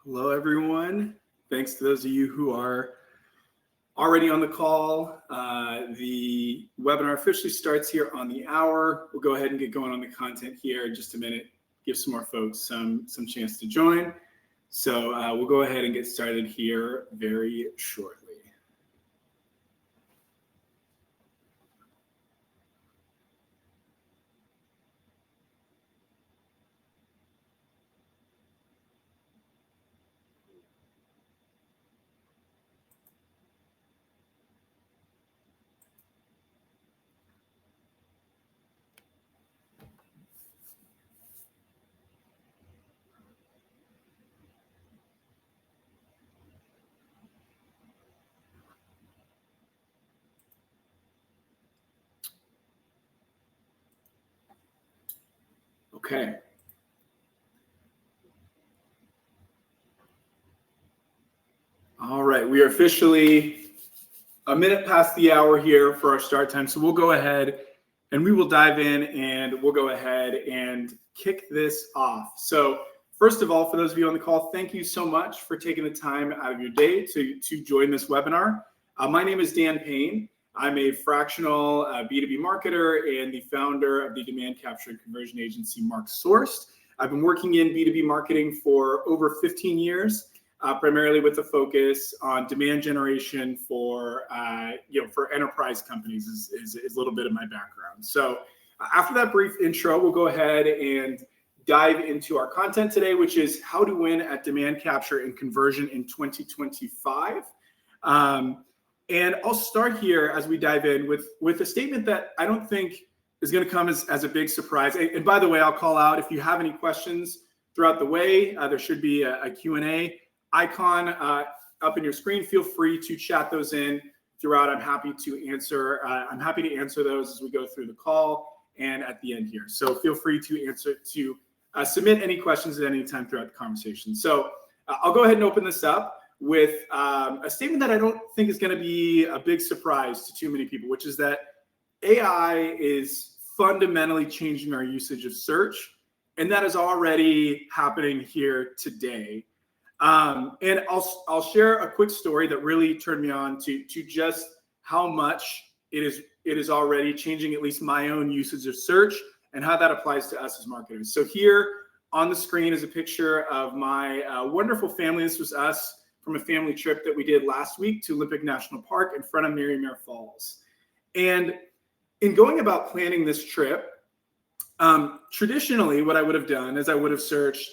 Hello, everyone. Thanks to those of you who are already on the call. The webinar officially starts here on the hour. We'll go ahead and get going on the content here in just a minute, give some more folks some chance to join. So we'll go ahead and get started here very shortly. Okay. All right, we are officially a minute past the hour here for our start time. So we'll go ahead and we will dive in and we'll go ahead and kick this off. So first of all, for those of you on the call, thank you so much for taking the time out of your day to join this webinar. My name is Dan Payne. I'm a fractional B2B marketer and the founder of the demand capture and conversion agency Mark Sourced. I've been working in B2B marketing for over 15 years. Primarily with a focus on demand generation for enterprise companies is a little bit of my background. So after that brief intro, we'll go ahead and dive into our content today, which is how to win at demand capture and conversion in 2025. And I'll start here as we dive in with a statement that I don't think is going to come as a big surprise. And by the way, I'll call out if you have any questions throughout the way, there should be a Q&A icon up in your screen. Feel free to chat those in throughout. I'm happy to answer those as we go through the call and at the end here. So feel free to submit any questions at any time throughout the conversation. So I'll go ahead and open this up with a statement that I don't think is going to be a big surprise to too many people, which is that AI is fundamentally changing our usage of search, and that is already happening here today. And I'll share a quick story that really turned me on to just how much it is already changing at least my own usage of search and how that applies to us as marketers. So here on the screen is a picture of my wonderful family. This was us from a family trip that we did last week to Olympic National Park in front of Merrimack Falls. And in going about planning this trip, traditionally what I would have done is I would have searched,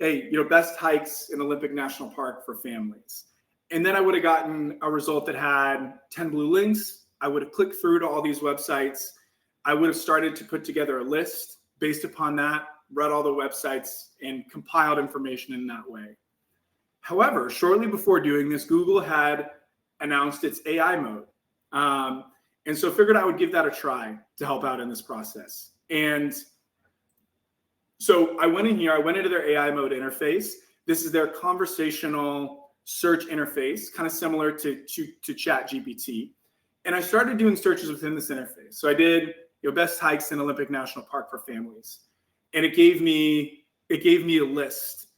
hey, best hikes in Olympic National Park for families. And then I would have gotten a result that had 10 blue links. I would have clicked through to all these websites. I would have started to put together a list based upon that, read all the websites, and compiled information in that way. However, shortly before doing this, Google had announced its AI mode. And so I figured I would give that a try to help out in this process. And so I went in here, I went into their AI mode interface. This is their conversational search interface, kind of similar to ChatGPT. And I started doing searches within this interface. So I did best hikes in Olympic National Park for families. And it gave me a list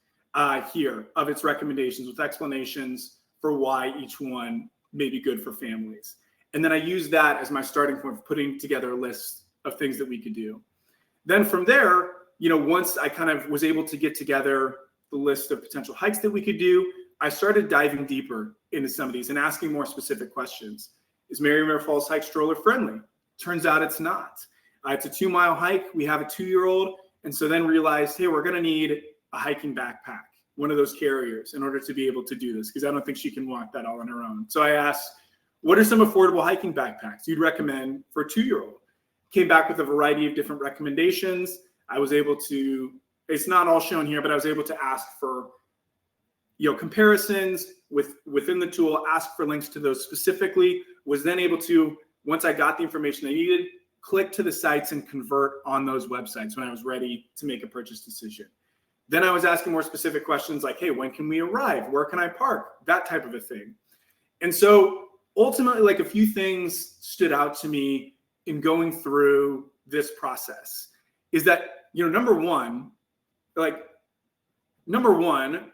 here of its recommendations with explanations for why each one may be good for families. And then I used that as my starting point for putting together a list of things that we could do. Then from there, once I kind of was able to get together the list of potential hikes that we could do, I started diving deeper into some of these and asking more specific questions. Is Merrimack Falls hike stroller friendly? Turns out it's not. It's a 2-mile hike. We have a 2-year-old. And so then realized, hey, we're going to need a hiking backpack, one of those carriers, in order to be able to do this, because I don't think she can walk that all on her own. So I asked, what are some affordable hiking backpacks you'd recommend for a 2-year-old? Came back with a variety of different recommendations. I was able to, it's not all shown here, but I was able to ask for, comparisons within the tool, ask for links to those specifically, was then able to, once I got the information I needed, click to the sites and convert on those websites when I was ready to make a purchase decision. Then I was asking more specific questions like, hey, when can we arrive? Where can I park? That type of a thing. And so ultimately, a few things stood out to me in going through this process. Is that, number one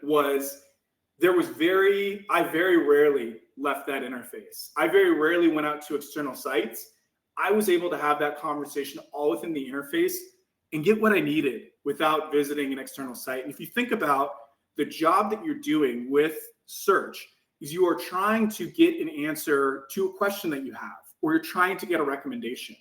was I very rarely left that interface. I very rarely went out to external sites. I was able to have that conversation all within the interface and get what I needed without visiting an external site. And if you think about the job that you're doing with search, is you are trying to get an answer to a question that you have, or you're trying to get a recommendation.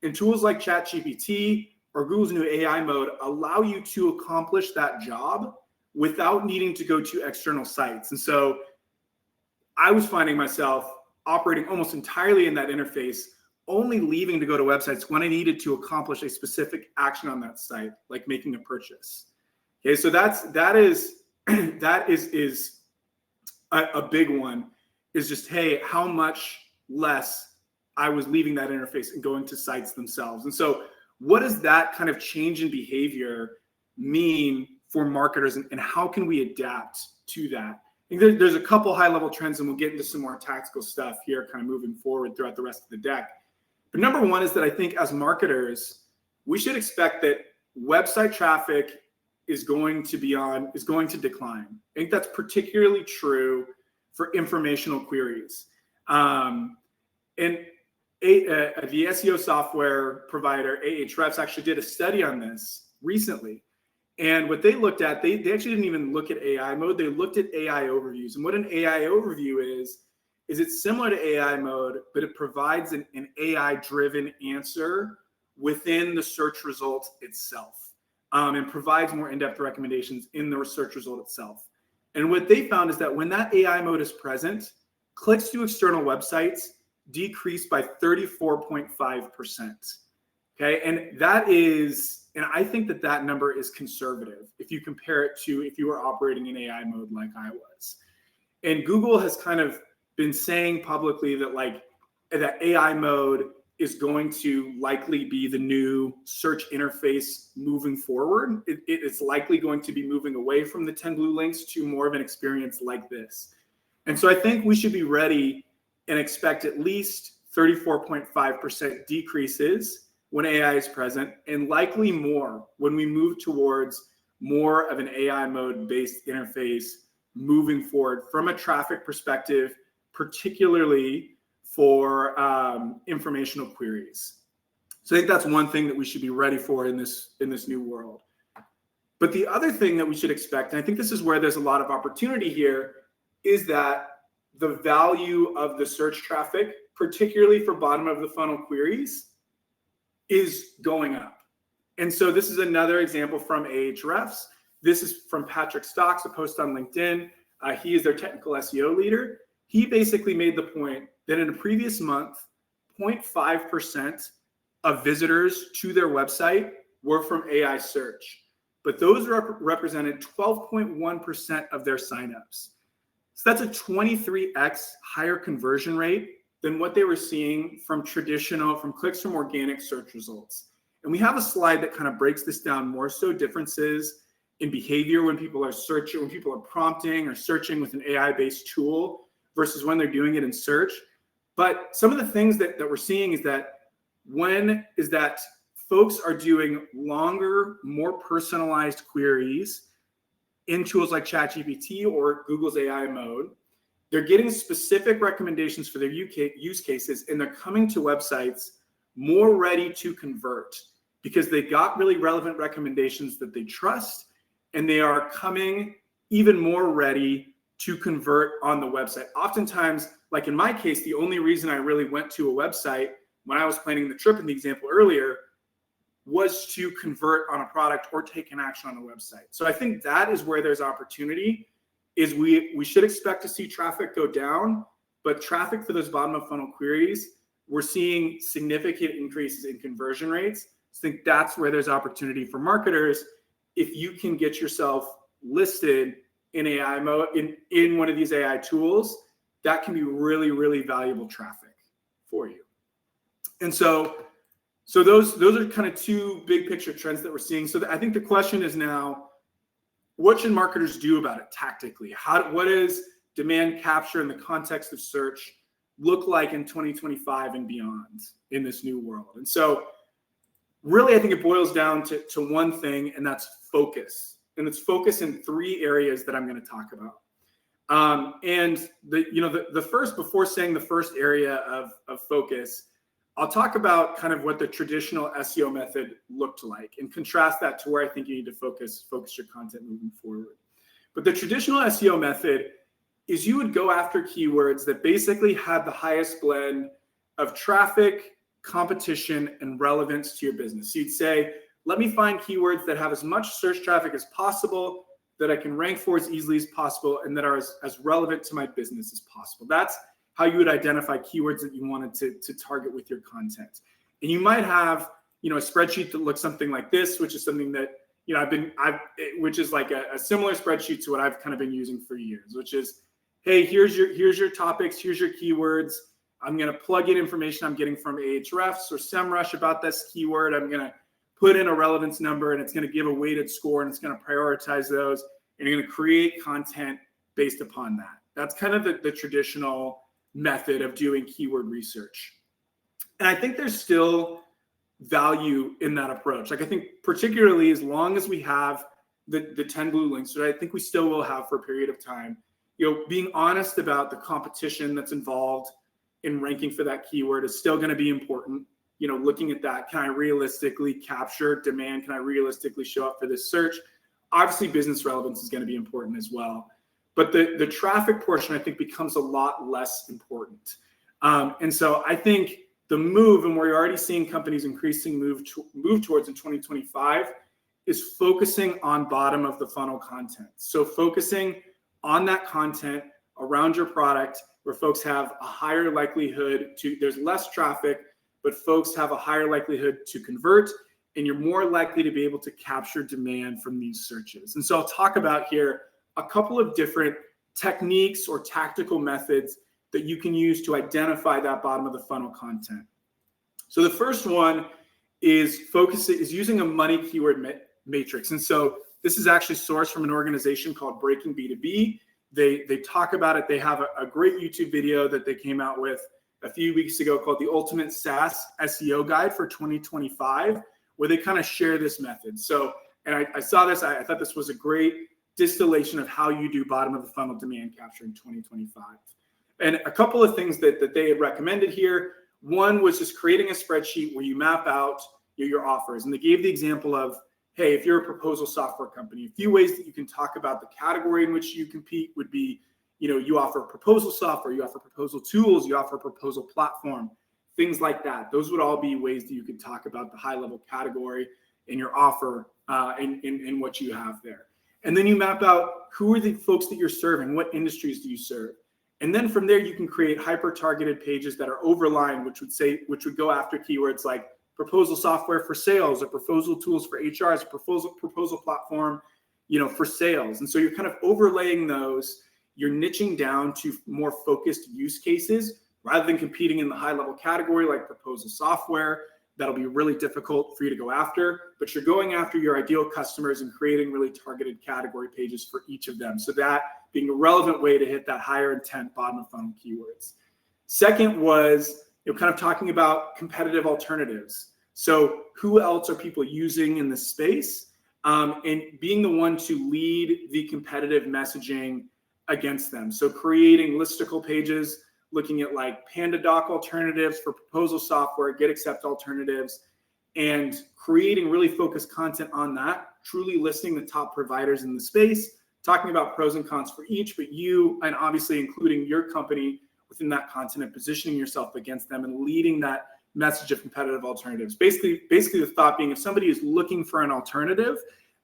And tools like ChatGPT or Google's new AI mode allow you to accomplish that job without needing to go to external sites. And so I was finding myself operating almost entirely in that interface, only leaving to go to websites when I needed to accomplish a specific action on that site, like making a purchase. Okay, so that is a big one, is just, hey, how much less I was leaving that interface and going to sites themselves. And so what does that kind of change in behavior mean for marketers, and how can we adapt to that? I think there's a couple high-level trends, and we'll get into some more tactical stuff here kind of moving forward throughout the rest of the deck. But number one is that I think as marketers, we should expect that website traffic is going to decline. I think that's particularly true for informational queries. And the SEO software provider, Ahrefs, actually did a study on this recently. And what they looked at, they actually didn't even look at AI mode. They looked at AI overviews. And what an AI overview is it's similar to AI mode, but it provides an AI-driven answer within the search result itself, and provides more in-depth recommendations in the search result itself. And what they found is that when that AI mode is present, clicks to external websites decrease by 34.5%. Okay, and I think that number is conservative if you compare it to if you were operating in AI mode like I was. And Google has kind of been saying publicly that that AI mode is going to likely be the new search interface moving forward. It's likely going to be moving away from the 10 blue links to more of an experience like this. And so I think we should be ready and expect at least 34.5% decreases when AI is present, and likely more when we move towards more of an AI mode based interface moving forward from a traffic perspective, particularly for informational queries. So I think that's one thing that we should be ready for in this new world. But the other thing that we should expect, and I think this is where there's a lot of opportunity here, is that the value of the search traffic, particularly for bottom of the funnel queries, is going up. And so this is another example from Ahrefs. This is from Patrick Stocks, a post on LinkedIn. He is their technical SEO leader. He basically made the point that in a previous month, 0.5% of visitors to their website were from AI search, but those represented 12.1% of their signups. So that's a 23x higher conversion rate than what they were seeing from clicks from organic search results. And we have a slide that kind of breaks this down more so, differences in behavior when people are searching, when people are prompting or searching with an AI-based tool versus when they're doing it in search. But some of the things that we're seeing is that folks are doing longer, more personalized queries in tools like ChatGPT or Google's AI mode. They're getting specific recommendations for their use cases, and they're coming to websites more ready to convert because they got really relevant recommendations that they trust, and they are coming even more ready to convert on the website. Oftentimes, like in my case, the only reason I really went to a website when I was planning the trip in the example earlier was to convert on a product or take an action on a website. So I think that is where there's opportunity. Is we should expect to see traffic go down, but traffic for those bottom of funnel queries, we're seeing significant increases in conversion rates. So I think that's where there's opportunity for marketers. If you can get yourself listed in AI mode, in one of these AI tools, that can be really, really valuable traffic for you. And so those are kind of two big picture trends that we're seeing. So I think the question is now, what should marketers do about it tactically? What does demand capture in the context of search look like in 2025 and beyond in this new world? And so really, I think it boils down to one thing, and that's focus. And it's focus in three areas that I'm going to talk about. And the first, before saying the first area of focus, I'll talk about kind of what the traditional SEO method looked like and contrast that to where I think you need to focus your content moving forward. But the traditional SEO method is you would go after keywords that basically had the highest blend of traffic, competition, and relevance to your business. So you'd say, let me find keywords that have as much search traffic as possible, that I can rank for as easily as possible, and that are as relevant to my business as possible. That's how you would identify keywords that you wanted to target with your content. And you might have, a spreadsheet that looks something like this, which is something that, which is like a similar spreadsheet to what I've kind of been using for years, which is, hey, here's your topics, here's your keywords. I'm going to plug in information I'm getting from Ahrefs or SEMrush about this keyword. I'm going to put in a relevance number, and it's going to give a weighted score, and it's going to prioritize those, and you're going to create content based upon that. That's kind of the traditional method of doing keyword research. And I think there's still value in that approach. Like, I think particularly as long as we have the 10 blue links, that I think we still will have for a period of time, being honest about the competition that's involved in ranking for that keyword is still going to be important. Looking at that, can I realistically capture demand? Can I realistically show up for this search? Obviously, business relevance is going to be important as well. But the traffic portion, I think, becomes a lot less important. And so I think the move, and we're already seeing companies increasing move towards in 2025, is focusing on bottom of the funnel content. So focusing on that content around your product where folks have a higher likelihood there's less traffic, but folks have a higher likelihood to convert, and you're more likely to be able to capture demand from these searches. And so I'll talk about here a couple of different techniques or tactical methods that you can use to identify that bottom of the funnel content. So the first one is using a money keyword matrix. And so this is actually sourced from an organization called Breaking B2B. They talk about it. They have a great YouTube video that they came out with a few weeks ago called the Ultimate SaaS SEO Guide for 2025, where they kind of share this method. So, and I saw this, I thought this was a great distillation of how you do bottom of the funnel demand capture in 2025. And a couple of things that they had recommended here. One was just creating a spreadsheet where you map out your offers. And they gave the example of, hey, if you're a proposal software company, a few ways that you can talk about the category in which you compete would be, you offer proposal software, you offer proposal tools, you offer proposal platform, things like that. Those would all be ways that you could talk about the high level category in your offer in what you have there. And then you map out who are the folks that you're serving, what industries do you serve? And then from there, you can create hyper-targeted pages that are overlined, which would go after keywords like proposal software for sales, or proposal tools for HR, as a proposal platform, for sales. And so you're kind of overlaying those. You're niching down to more focused use cases rather than competing in the high-level category like proposal software. That'll be really difficult for you to go after, but you're going after your ideal customers and creating really targeted category pages for each of them. So that being a relevant way to hit that higher intent bottom of funnel keywords. Second was kind of talking about competitive alternatives. So who else are people using in the space, and being the one to lead the competitive messaging against them. So creating listicle pages, looking at like PandaDoc alternatives for proposal software, GetAccept alternatives, and creating really focused content on that, truly listing the top providers in the space, talking about pros and cons for each, but you, and obviously including your company within that content and positioning yourself against them and leading that message of competitive alternatives. Basically the thought being, if somebody is looking for an alternative,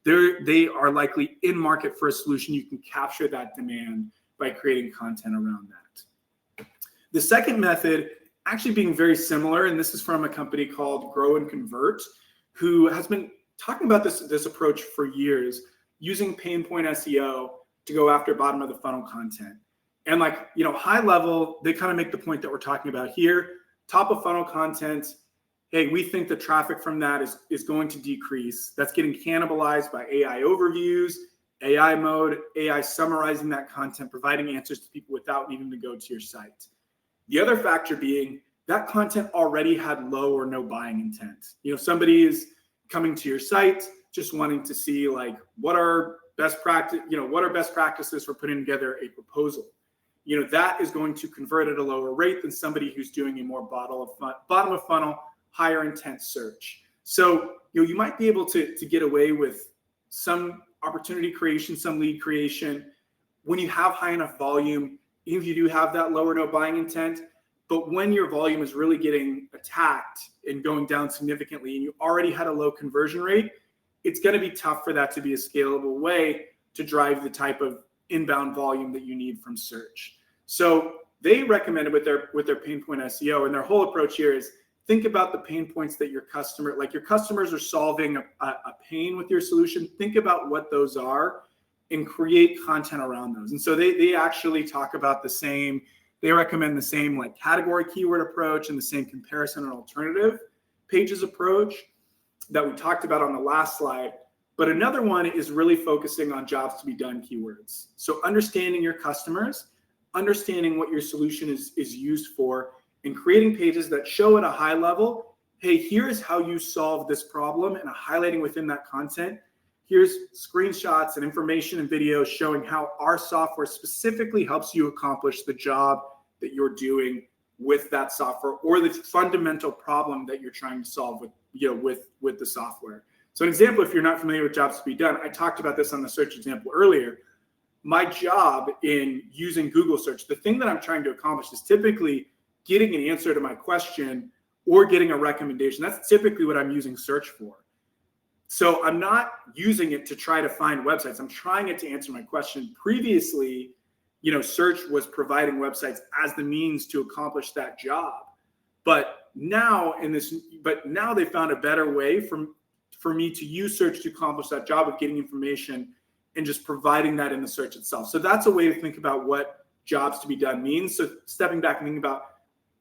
they are likely in market for a solution. You can capture that demand by creating content around that. The second method, actually being very similar, and this is from a company called Grow and Convert, who has been talking about this approach for years, using pain point SEO to go after bottom of the funnel content. And high level, they kind of make the point that we're talking about here. Top of funnel content, hey, we think the traffic from that is going to decrease. That's getting cannibalized by AI overviews, AI mode, AI summarizing that content, providing answers to people without needing to go to your site. The other factor being that content already had low or no buying intent. Somebody is coming to your site just wanting to see what are best practice, what are best practices for putting together a proposal? That is going to convert at a lower rate than somebody who's doing a more bottom of funnel, higher intent search. So, you might be able to get away with some opportunity creation, some lead creation when you have high enough volume, even if you do have that lower no buying intent. But when your volume is really getting attacked and going down significantly and you already had a low conversion rate, it's going to be tough for that to be a scalable way to drive the type of inbound volume that you need from search. So they recommended with their pain point SEO, and their whole approach here is think about the pain points that your customers are solving a pain with your solution. Think about what those are and create content around those. And so they actually talk about they recommend the same like category keyword approach and the same comparison and alternative pages approach that we talked about on the last slide. But another one is really focusing on jobs to be done keywords. So understanding your customers, understanding what your solution is used for, and creating pages that show at a high level, hey, here's how you solve this problem, and highlighting within that content, here's screenshots and information and videos showing how our software specifically helps you accomplish the job that you're doing with that software or the fundamental problem that you're trying to solve with the software. So an example, if you're not familiar with jobs to be done, I talked about this on the search example earlier. My job in using Google search, the thing that I'm trying to accomplish is typically getting an answer to my question or getting a recommendation. That's typically what I'm using search for. So I'm not using it to try to find websites. I'm trying it to answer my question. Previously, search was providing websites as the means to accomplish that job. But now they found a better way for me to use search to accomplish that job of getting information and just providing that in the search itself. So that's a way to think about what jobs to be done means. So stepping back and thinking about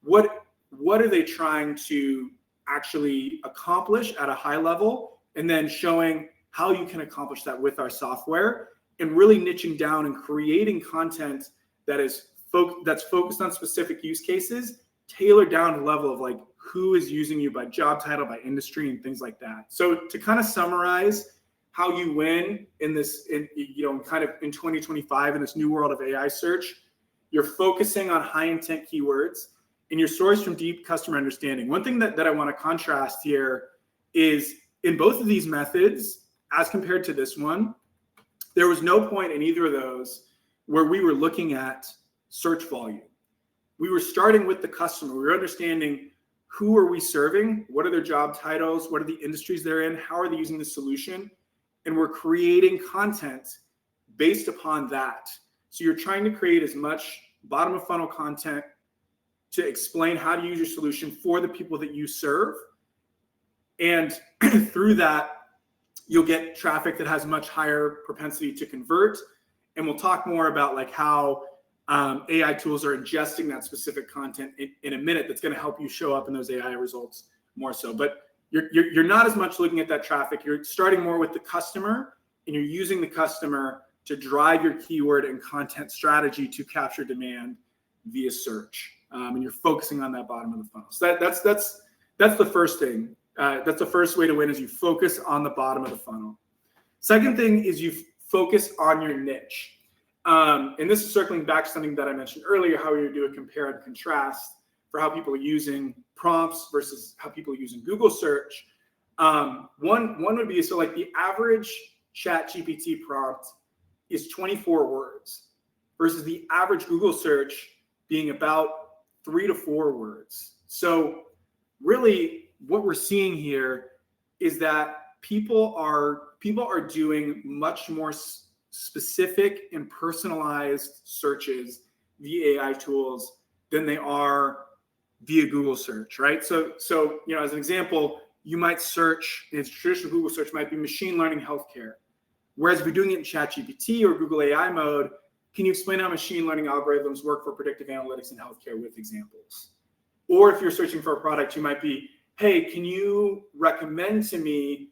what are they trying to actually accomplish at a high level, and then showing how you can accomplish that with our software, and really niching down and creating content that's focused on specific use cases, tailored down to the level of like who is using you by job title, by industry, and things like that. So to kind of summarize how you win in 2025 in this new world of AI search, you're focusing on high intent keywords and you're sourced from deep customer understanding. One thing that I want to contrast here is in both of these methods, as compared to this one, there was no point in either of those where we were looking at search volume. We were starting with the customer. We were understanding who are we serving, what are their job titles, what are the industries they're in, how are they using the solution, and we're creating content based upon that. So you're trying to create as much bottom of funnel content to explain how to use your solution for the people that you serve. And through that, you'll get traffic that has much higher propensity to convert. And we'll talk more about like how AI tools are ingesting that specific content in a minute. That's going to help you show up in those AI results more so. But you're not as much looking at that traffic. You're starting more with the customer, and you're using the customer to drive your keyword and content strategy to capture demand via search. And you're focusing on that bottom of the funnel. So that's the first thing. That's the first way to win, is you focus on the bottom of the funnel. Second thing is you focus on your niche. And this is circling back to something that I mentioned earlier, how you do a compare and contrast for how people are using prompts versus how people are using Google search. One would be, so like the average ChatGPT prompt is 24 words versus the average Google search being about 3 to 4 words. So really what we're seeing here is that people are doing much more specific and personalized searches via AI tools than they are via Google search, right? So as an example, you might search, in traditional Google search might be machine learning healthcare. Whereas if you're doing it in ChatGPT or Google AI mode, can you explain how machine learning algorithms work for predictive analytics in healthcare with examples? Or if you're searching for a product, you might be, hey, can you recommend to me,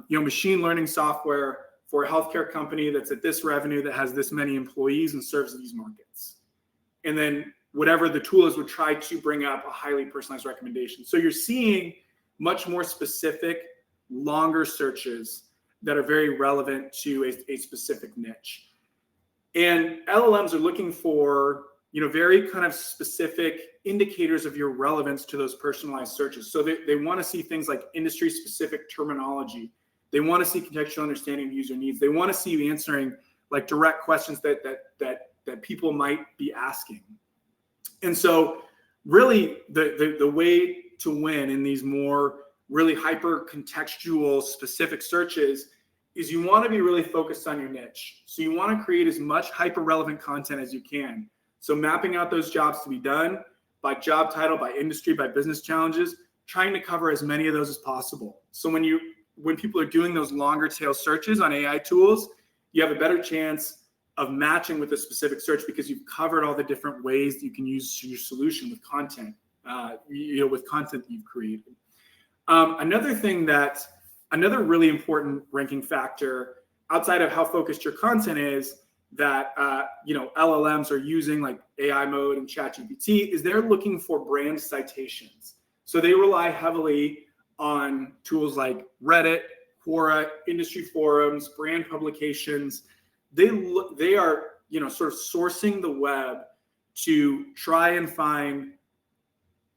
machine learning software for a healthcare company that's at this revenue, that has this many employees and serves these markets? And then whatever the tool is would try to bring up a highly personalized recommendation. So you're seeing much more specific, longer searches that are very relevant to a specific niche. And LLMs are looking for, very kind of specific indicators of your relevance to those personalized searches. So they want to see things like industry specific terminology. They want to see contextual understanding of user needs. They want to see you answering like direct questions that people might be asking. And so really the way to win in these more really hyper contextual specific searches is you want to be really focused on your niche. So you want to create as much hyper relevant content as you can. So mapping out those jobs to be done by job title, by industry, by business challenges, trying to cover as many of those as possible. So when people are doing those longer tail searches on AI tools, you have a better chance of matching with a specific search because you've covered all the different ways that you can use your solution with content, with content that you've created. Another really important ranking factor outside of how focused your content is that LLMs are using like AI mode and ChatGPT is they're looking for brand citations. So they rely heavily on tools like Reddit, Quora, industry forums, brand publications. They are sort of sourcing the web to try and find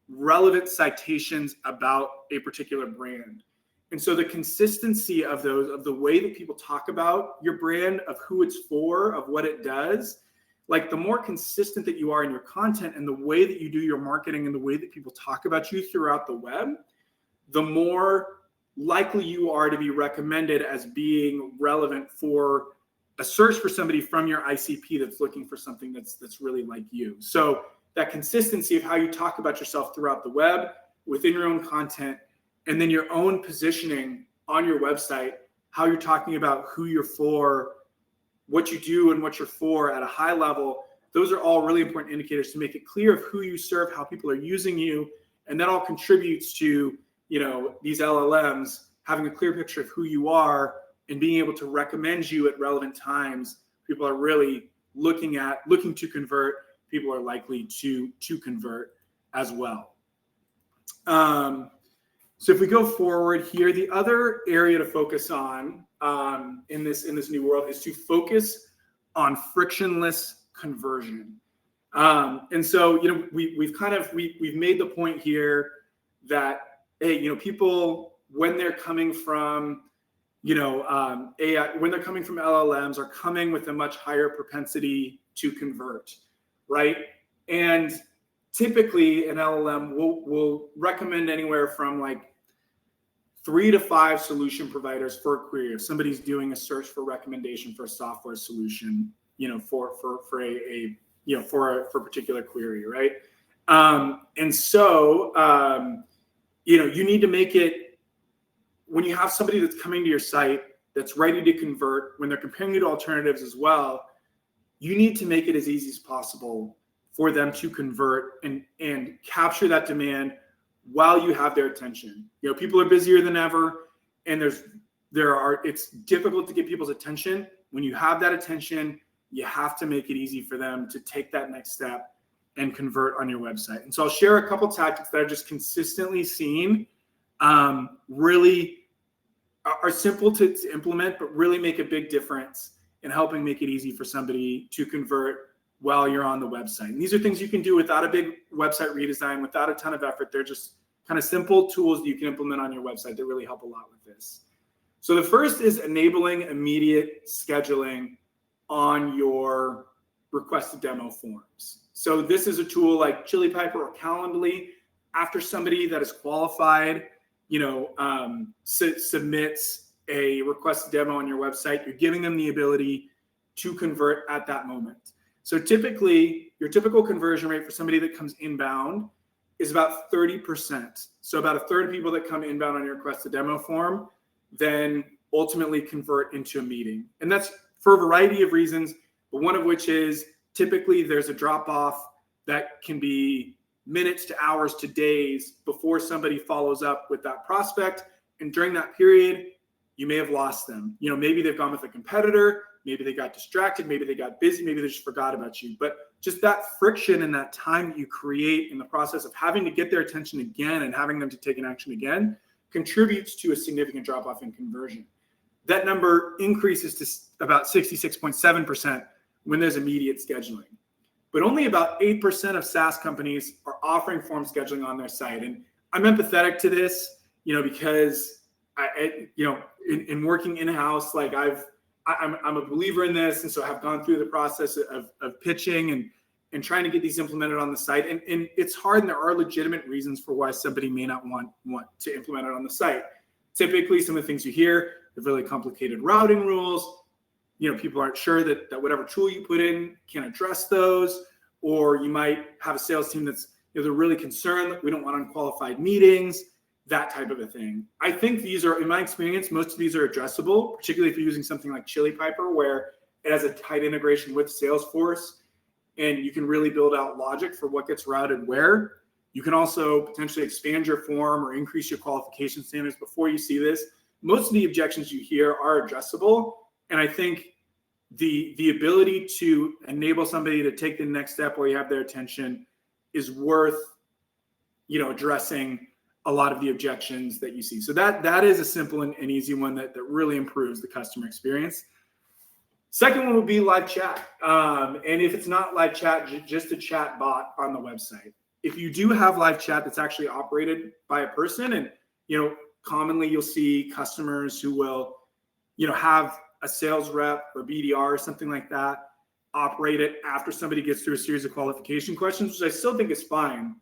relevant citations about a particular brand. And so the consistency of the way that people talk about your brand, of who it's for, of what it does, like the more consistent that you are in your content and the way that you do your marketing and the way that people talk about you throughout the web, the more likely you are to be recommended as being relevant for a search for somebody from your ICP that's looking for something that's really like you. So that consistency of how you talk about yourself throughout the web, within your own content, and then your own positioning on your website, how you're talking about who you're for, what you do and what you're for at a high level, those are all really important indicators to make it clear of who you serve, how people are using you, and that all contributes to these LLMs having a clear picture of who you are and being able to recommend you at relevant times. People are really looking to convert. People are likely to convert as well. So if we go forward here, the other area to focus on in this new world is to focus on frictionless conversion. And so we've made the point here that people when they're coming from AI, when they're coming from LLMs, are coming with a much higher propensity to convert, right? And typically an LLM will recommend anywhere from like 3 to 5 solution providers for a query. If somebody's doing a search for recommendation for a software solution, for a particular query, right? And so you need to make it, when you have somebody that's coming to your site that's ready to convert, when they're comparing you to alternatives as well, you need to make it as easy as possible for them to convert and capture that demand while you have their attention. People are busier than ever, and it's difficult to get people's attention. When you have that attention, you have to make it easy for them to take that next step and convert on your website. And so I'll share a couple tactics that I've just consistently seen really are simple to implement, but really make a big difference in helping make it easy for somebody to convert while you're on the website. And these are things you can do without a big website redesign, without a ton of effort. They're just kind of simple tools that you can implement on your website that really help a lot with this. So the first is enabling immediate scheduling on your requested demo forms. So this is a tool like Chili Piper or Calendly. After somebody that is qualified, submits a requested demo on your website, you're giving them the ability to convert at that moment. So typically, your typical conversion rate for somebody that comes inbound is about 30%. So about a third of people that come inbound on your requested demo form then ultimately convert into a meeting. And that's for a variety of reasons, but one of which is typically there's a drop-off that can be minutes to hours to days before somebody follows up with that prospect. And during that period, you may have lost them. Maybe they've gone with a competitor, maybe they got distracted, maybe they got busy, maybe they just forgot about you. But just that friction and that time that you create in the process of having to get their attention again and having them to take an action again contributes to a significant drop-off in conversion. that number increases to about 66.7% when there's immediate scheduling. But only about 8% of SaaS companies are offering form scheduling on their site. And I'm empathetic to this, because in working in-house, like I'm a believer in this. And so I've gone through the process of pitching and trying to get these implemented on the site. And it's hard, and there are legitimate reasons for why somebody may not want to implement it on the site. Typically, some of the things you hear, the really complicated routing rules, people aren't sure that whatever tool you put in can address those, or you might have a sales team that's, they're really concerned that we don't want unqualified meetings, that type of a thing. I think these are, in my experience, most of these are addressable, particularly if you're using something like Chili Piper, where it has a tight integration with Salesforce, and you can really build out logic for what gets routed where. You can also potentially expand your form or increase your qualification standards before you see this. Most of the objections you hear are addressable. And I think the ability to enable somebody to take the next step where you have their attention is worth, addressing a lot of the objections that you see. So that is a simple and easy one that really improves the customer experience. Second one would be live chat. And if it's not live chat, just a chat bot on the website. If you do have live chat that's actually operated by a person, and, commonly you'll see customers who will, have a sales rep or BDR or something like that operate it after somebody gets through a series of qualification questions, which I still think is fine.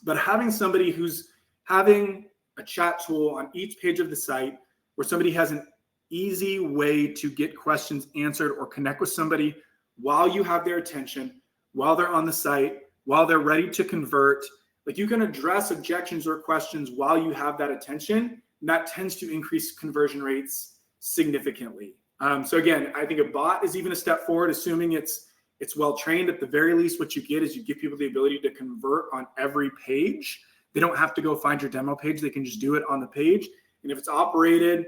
But having somebody who's having a chat tool on each page of the site where somebody has an easy way to get questions answered or connect with somebody while you have their attention, while they're on the site, while they're ready to convert, like you can address objections or questions while you have that attention, and that tends to increase conversion rates significantly. So again, I think a bot is even a step forward, assuming it's well trained. At the very least, what you get is you give people the ability to convert on every page. They don't have to go find your demo page. They can just do it on the page. And if it's operated,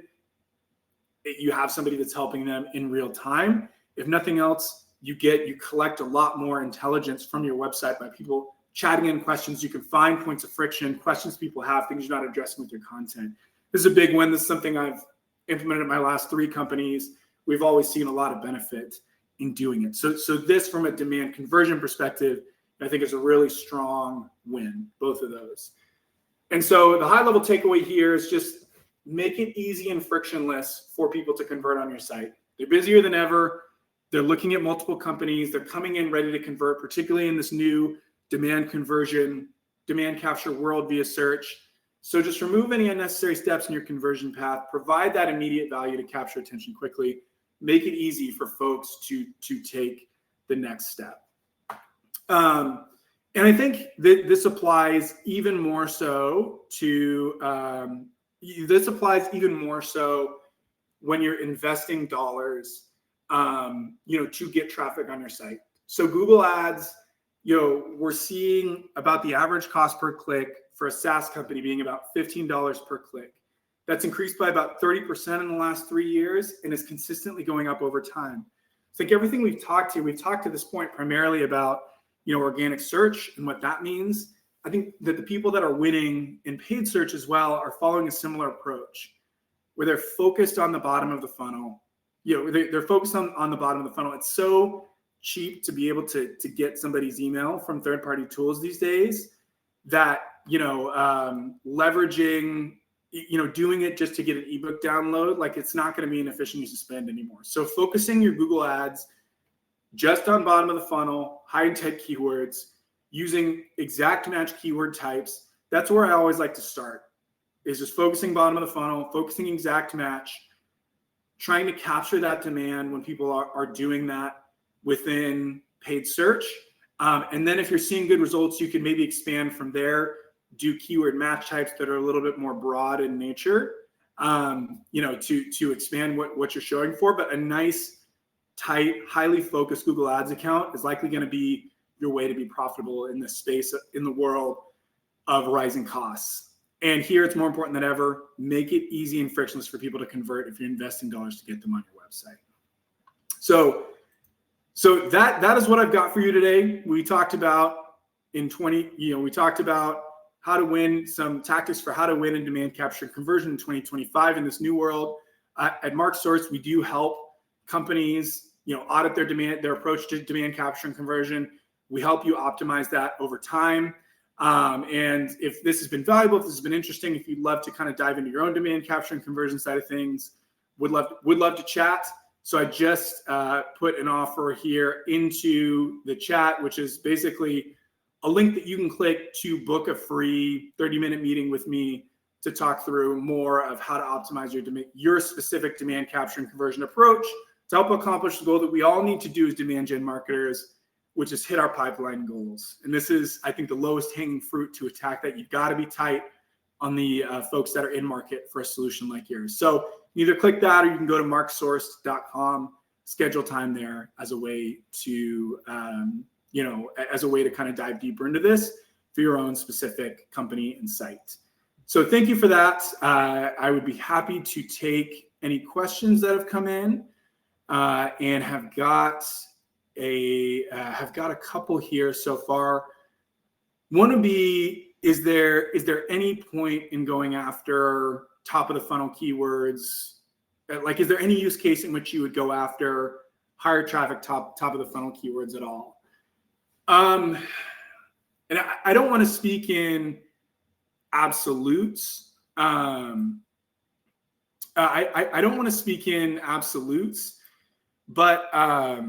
you have somebody that's helping them in real time. If nothing else, you collect a lot more intelligence from your website by people chatting in questions. You can find points of friction, questions people have, things you're not addressing with your content. This is a big one. This is something I've implemented in my last 3 companies. We've always seen a lot of benefit in doing it. So this, from a demand conversion perspective, I think is a really strong win, both of those. And so the high level takeaway here is just make it easy and frictionless for people to convert on your site. They're busier than ever. They're looking at multiple companies. They're coming in ready to convert, particularly in this new demand capture world via search. So just remove any unnecessary steps in your conversion path, provide that immediate value to capture attention quickly, make it easy for folks to take the next step. And I think that this applies even more so when you're investing dollars, to get traffic on your site. So Google Ads, we're seeing about the average cost per click for a SaaS company being about $15 per click. That's increased by about 30% in the last 3 years and is consistently going up over time. It's like everything we've talked to this point primarily about, organic search and what that means. I think that the people that are winning in paid search as well are following a similar approach, where they're focused on the bottom of the funnel. They're focused on the bottom of the funnel. It's so cheap to be able to get somebody's email from third-party tools these days that, leveraging, doing it just to get an ebook download, like it's not going to be an efficient use of spend anymore. So focusing your Google Ads just on bottom of the funnel, high intent keywords, using exact match keyword types. That's where I always like to start, is just focusing bottom of the funnel, focusing exact match, trying to capture that demand when people are doing that within paid search. And then if you're seeing good results, you can maybe expand from there, do keyword match types that are a little bit more broad in nature, to expand what you're showing for. But a nice, tight, highly focused Google Ads account is likely going to be your way to be profitable in this space, in the world of rising costs. And here it's more important than ever, make it easy and frictionless for people to convert if you're investing dollars to get them on your website. So that is what I've got for you today. We talked about how to win, some tactics for how to win in demand capture conversion in 2025 in this new world At Mark Source, we do help companies, audit their approach to demand capture and conversion. We help you optimize that over time. And if this has been valuable, if this has been interesting, if you'd love to kind of dive into your own demand capture and conversion side of things, would love to chat. So I just put an offer here into the chat, which is basically a link that you can click to book a free 30-minute meeting with me to talk through more of how to optimize your specific demand capture and conversion approach to help accomplish the goal that we all need to do as demand gen marketers, which is hit our pipeline goals. And this is, I think, the lowest hanging fruit to attack that. You've got to be tight on the folks that are in market for a solution like yours. So either click that, or you can go to marksource.com, schedule time there as a way to, as a way to kind of dive deeper into this for your own specific company and site. So thank you for that. I would be happy to take any questions that have come in, and have got a couple here so far. One would be, is there any point in going after top of the funnel keywords? Like, is there any use case in which you would go after higher traffic top of the funnel keywords at all? And I don't want to speak in absolutes. I don't want to speak in absolutes, but I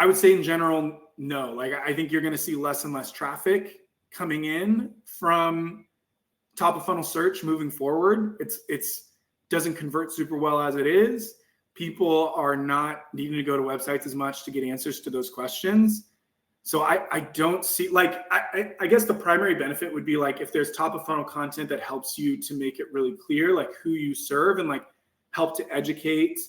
would say in general, no. Like, I think you're going to see less and less traffic coming in from top of funnel search moving forward. It's doesn't convert super well as it is. People are not needing to go to websites as much to get answers to those questions. So I don't see, like, I guess the primary benefit would be like if there's top of funnel content that helps you to make it really clear, like who you serve, and like help to educate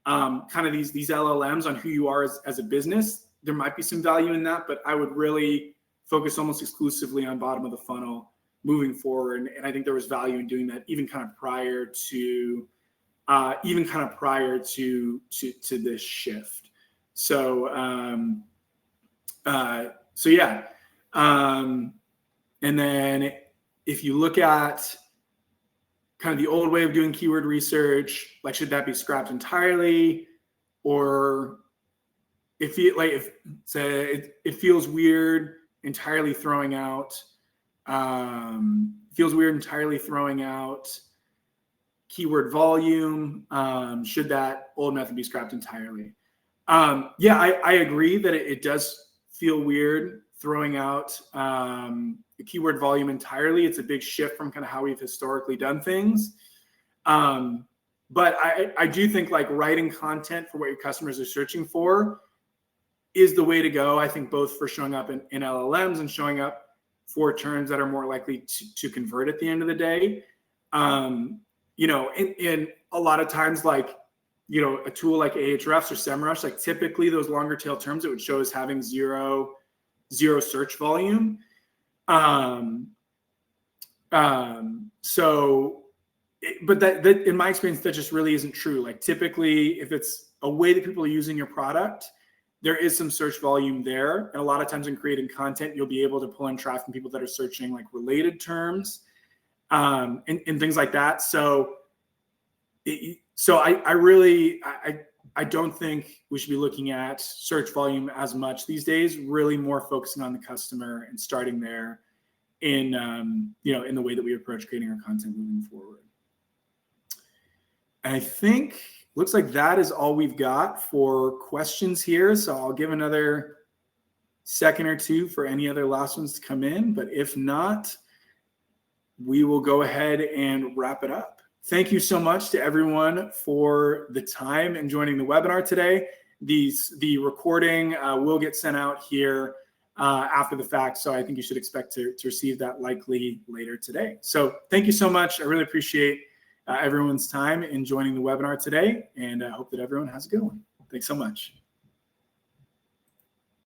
kind of these LLMs on who you are as a business. There might be some value in that, but I would really focus almost exclusively on bottom of the funnel moving forward. And I think there was value in doing that even kind of prior to this shift. So yeah. And then if you look at kind of the old way of doing keyword research, like, should that be scrapped entirely? Or it feels weird entirely throwing out, keyword volume. Should that old method be scrapped entirely? Yeah, I agree that it does feel weird throwing out the keyword volume entirely. It's a big shift from kind of how we've historically done things. But I do think like writing content for what your customers are searching for is the way to go. I think both for showing up in LLMs and showing up for terms that are more likely to convert at the end of the day. And a lot of times, like, a tool like Ahrefs or SEMrush, like typically those longer tail terms, it would show as having zero search volume. But that in my experience, that just really isn't true. Like typically, if it's a way that people are using your product, there is some search volume there. And a lot of times in creating content, you'll be able to pull in traffic from people that are searching like related terms, and things like that. So I don't think we should be looking at search volume as much these days, really more focusing on the customer and starting there in the way that we approach creating our content moving forward. And I think looks like that is all we've got for questions here. So I'll give another second or two for any other last ones to come in. But if not, we will go ahead and wrap it up. Thank you so much to everyone for the time and joining the webinar today. The recording will get sent out here after the fact. So I think you should expect to receive that likely later today. So thank you so much. I really appreciate everyone's time in joining the webinar today, and I hope that everyone has a good one. Thanks so much.